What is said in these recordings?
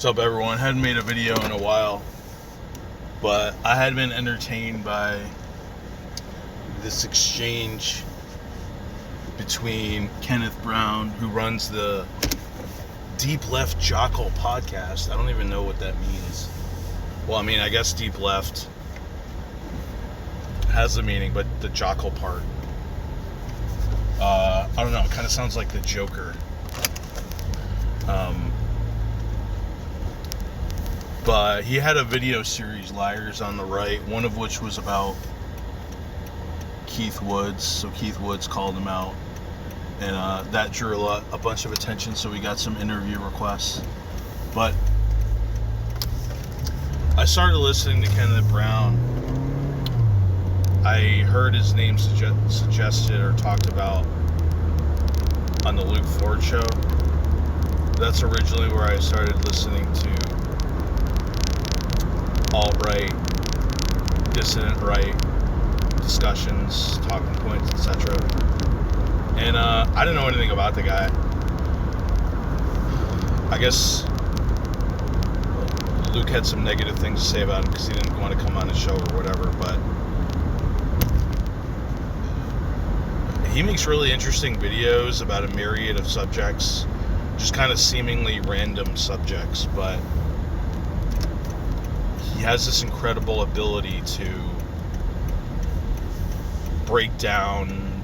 What's up, everyone? Hadn't made a video in a while, but I had been entertained by this exchange between Kenneth Brown, who runs the Deep Left Jockle podcast. I don't even know what that means. Well, I mean, I guess Deep Left has a meaning, but the Jockle part, I don't know. It kind of sounds like the Joker. But he had a video series, Liars on the Right, one of which was about Keith Woods. So Keith Woods called him out, and that drew a bunch of attention, so we got some interview requests. But I started listening to Kenneth Brown. I heard his name suggested or talked about on the Luke Ford show. That's originally where I started listening to alt-right, dissident right discussions, talking points, etc. And I didn't know anything about the guy. I guess Luke had some negative things to say about him because he didn't want to come on his show or whatever, but he makes really interesting videos about a myriad of subjects, just kind of seemingly random subjects, but he has this incredible ability to break down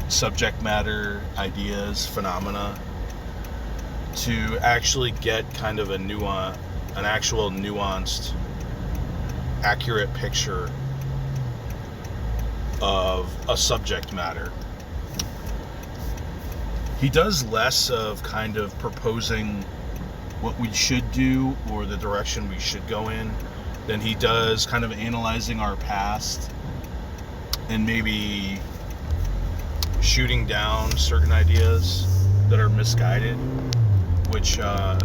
subject matter, ideas, phenomena, to actually get kind of an actual nuanced, accurate picture of a subject matter. He does less of kind of proposing what we should do or the direction we should go in than he does kind of analyzing our past and maybe shooting down certain ideas that are misguided, which I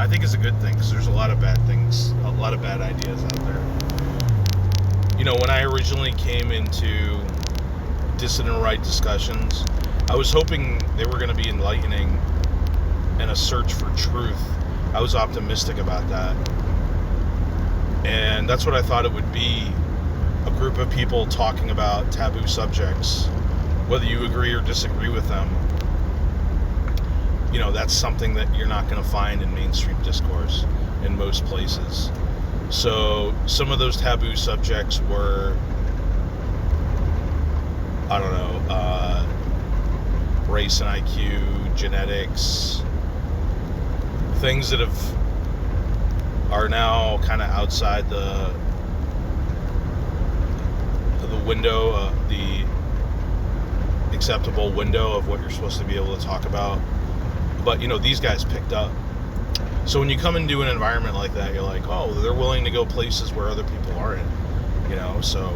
think is a good thing, because there's a lot of bad things, a lot of bad ideas out there. You know, when I originally came into dissident right discussions, I was hoping they were going to be enlightening and a search for truth. I was optimistic about that. And that's what I thought it would be. A group of people talking about taboo subjects, whether you agree or disagree with them. You know, that's something that you're not going to find in mainstream discourse in most places. So some of those taboo subjects were, I don't know, race and IQ, genetics, things that are now kind of outside the window, the acceptable window of what you're supposed to be able to talk about. But, you know, these guys picked up. So when you come into an environment like that, you're like, oh, they're willing to go places where other people aren't, you know, so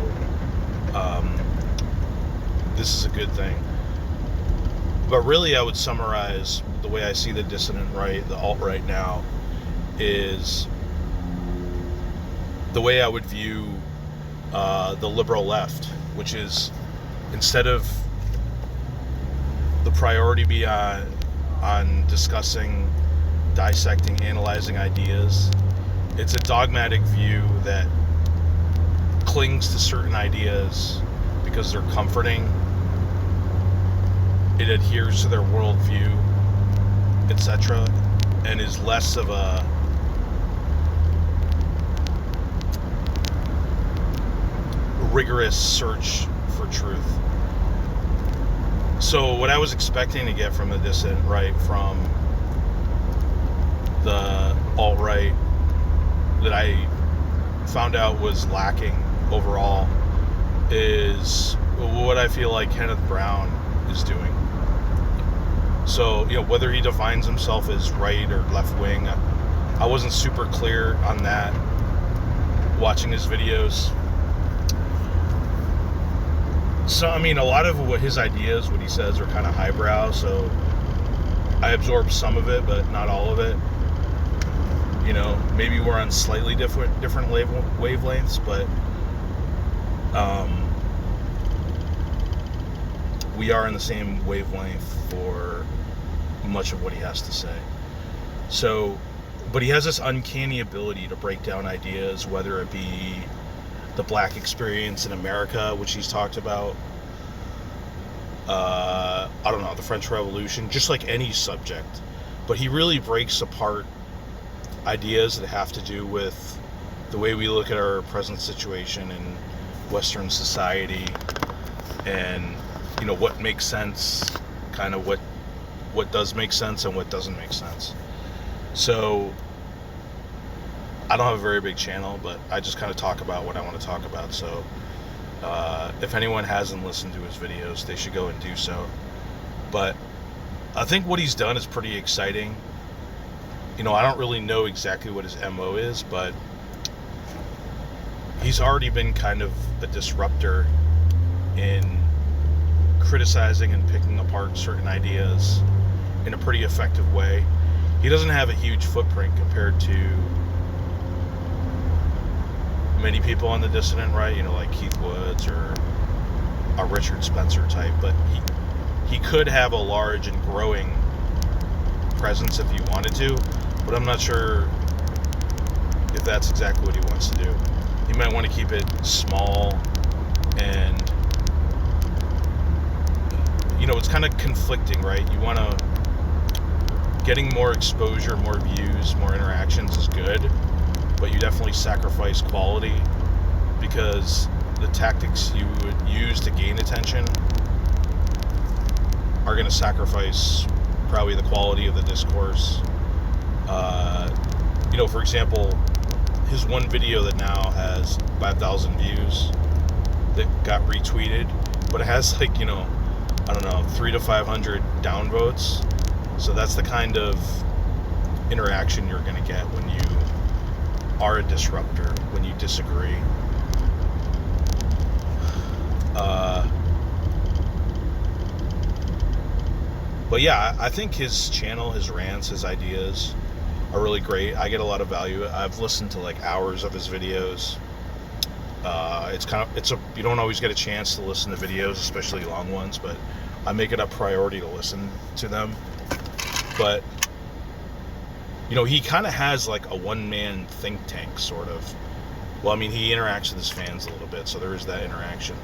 this is a good thing. But really, I would summarize the way I see the dissident right, the alt-right now, is the way I would view the liberal left, which is, instead of the priority be on discussing, dissecting, analyzing ideas, it's a dogmatic view that clings to certain ideas because they're comforting. It adheres to their worldview, etc., and is less of a rigorous search for truth. So what I was expecting to get from the dissident right, from the alt-right, that I found out was lacking overall, is what I feel like Kenneth Brown is doing. So, you know, whether he defines himself as right or left-wing, I wasn't super clear on that watching his videos. So, I mean, a lot of what his ideas, what he says, are kind of highbrow, so I absorbed some of it, but not all of it. You know, maybe we're on slightly different wavelengths, but we are in the same wavelength for much of what he has to say. So, but he has this uncanny ability to break down ideas, whether it be the black experience in America, which he's talked about, I don't know, the French Revolution, just like any subject. But he really breaks apart ideas that have to do with the way we look at our present situation in Western society, and what makes sense, kind of what does make sense and what doesn't make sense. So I don't have a very big channel, but I just kind of talk about what I want to talk about. So if anyone hasn't listened to his videos, they should go and do so. But I think what he's done is pretty exciting. I don't really know exactly what his MO is, but he's already been kind of a disruptor in criticizing and picking apart certain ideas in a pretty effective way. He doesn't have a huge footprint compared to many people on the Dissident, right? Like Keith Woods or a Richard Spencer type, but he could have a large and growing presence if he wanted to, but I'm not sure if that's exactly what he wants to do. He might want to keep it small, and it's kind of conflicting, right? You want to getting more exposure, more views, more interactions is good, but you definitely sacrifice quality, because the tactics you would use to gain attention are going to sacrifice probably the quality of the discourse. For example, his one video that now has 5,000 views that got retweeted, but it has I don't know, 300 to 500 downvotes. So that's the kind of interaction you're going to get when you are a disruptor, when you disagree. But yeah, I think his channel, his rants, his ideas are really great. I get a lot of value. I've listened to like hours of his videos. You don't always get a chance to listen to videos, especially long ones, but I make it a priority to listen to them. But he kind of has like a one-man think tank, sort of. Well, I mean, he interacts with his fans a little bit, so there is that interaction.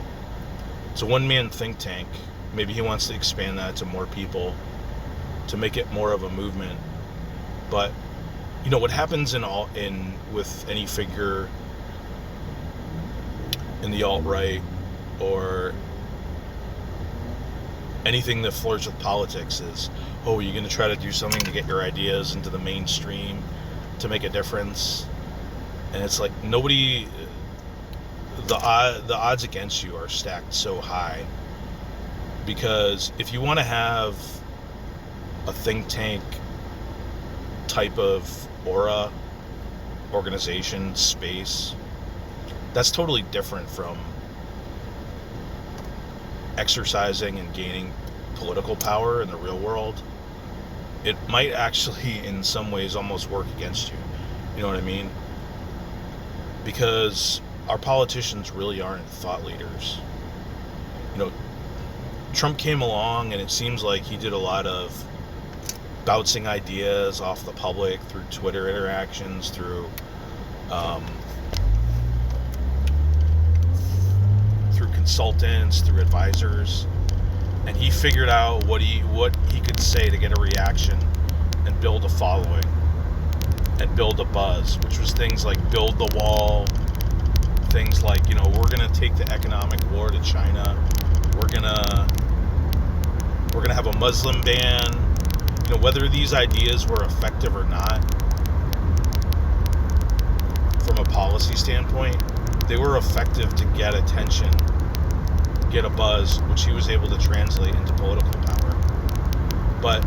It's a one-man think tank. Maybe he wants to expand that to more people, to make it more of a movement. But what happens with any figure in the alt-right or anything that flirts with politics is, you're going to try to do something to get your ideas into the mainstream to make a difference. And it's like the odds against you are stacked so high, because if you want to have a think tank type of aura, organization, space, that's totally different from exercising and gaining political power in the real world. It might actually, in some ways, almost work against you. You know what I mean? Because our politicians really aren't thought leaders. Trump came along, and it seems like he did a lot of bouncing ideas off the public through Twitter interactions, through consultants, through advisors, and he figured out what he could say to get a reaction and build a following and build a buzz, which was things like build the wall, things like we're gonna take the economic war to China, we're gonna have a Muslim ban. Whether these ideas were effective or not, from a policy standpoint, they were effective to get attention, get a buzz, which he was able to translate into political power. But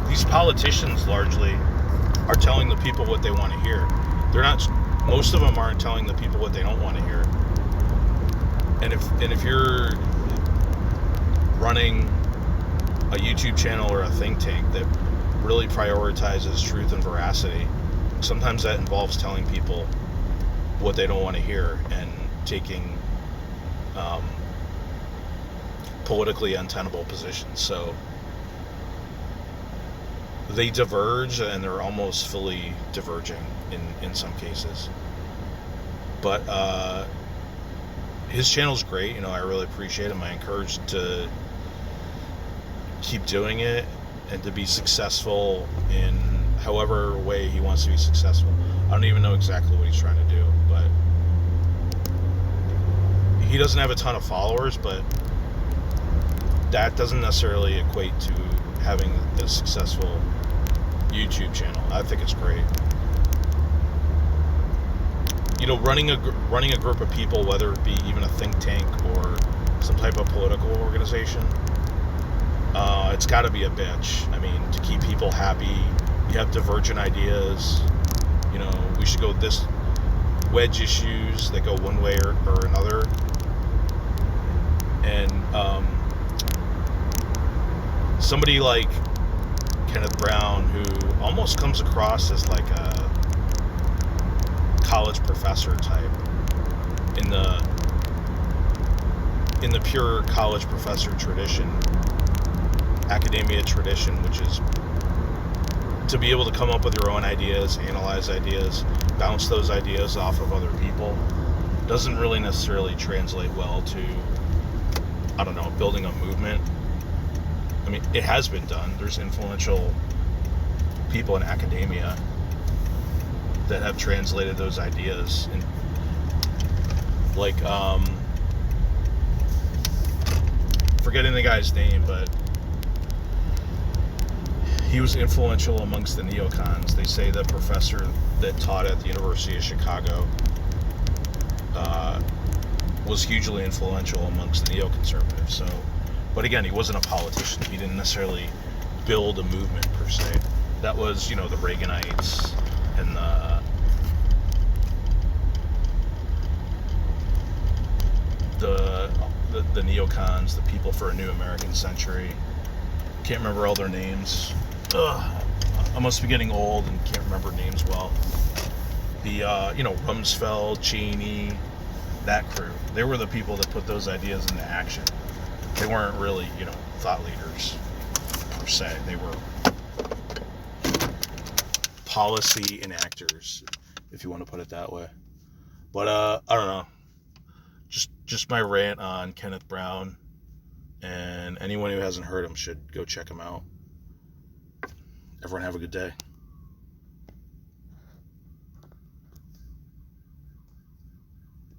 these politicians largely are telling the people what they want to hear. Most of them aren't telling the people what they don't want to hear. And if you're running a YouTube channel or a think tank that really prioritizes truth and veracity, sometimes that involves telling people what they don't want to hear and taking politically untenable positions. So they diverge, and they're almost fully diverging in some cases. But his channel's great. I really appreciate him. I encourage to keep doing it and to be successful in however way he wants to be successful. I don't even know exactly what he's trying to do, but he doesn't have a ton of followers, but that doesn't necessarily equate to having a successful YouTube channel. I think it's great. Running a group of people, whether it be even a think tank or some type of political organization, it's got to be a bitch. I mean, to keep people happy, you have divergent ideas. We should go this wedge issues that go one way or another. And somebody like Kenneth Brown, who almost comes across as like a college professor type in the pure college professor tradition, academia tradition, which is to be able to come up with your own ideas, analyze ideas, bounce those ideas off of other people, doesn't really necessarily translate well to, I don't know, building a movement. I mean, it has been done. There's influential people in academia that have translated those ideas, and like forgetting the guy's name, but he was influential amongst the neocons. They say the professor that taught at the University of Chicago was hugely influential amongst the neoconservatives. So, but again, he wasn't a politician. He didn't necessarily build a movement per se. That was, the Reaganites and the neocons, the People for a New American Century. Can't remember all their names. I must be getting old and can't remember names well. The Rumsfeld, Cheney, that crew. They were the people that put those ideas into action. They weren't really, thought leaders per se. They were policy enactors, if you want to put it that way. But I don't know. Just my rant on Kenneth Brown, and anyone who hasn't heard him should go check him out. Everyone have a good day.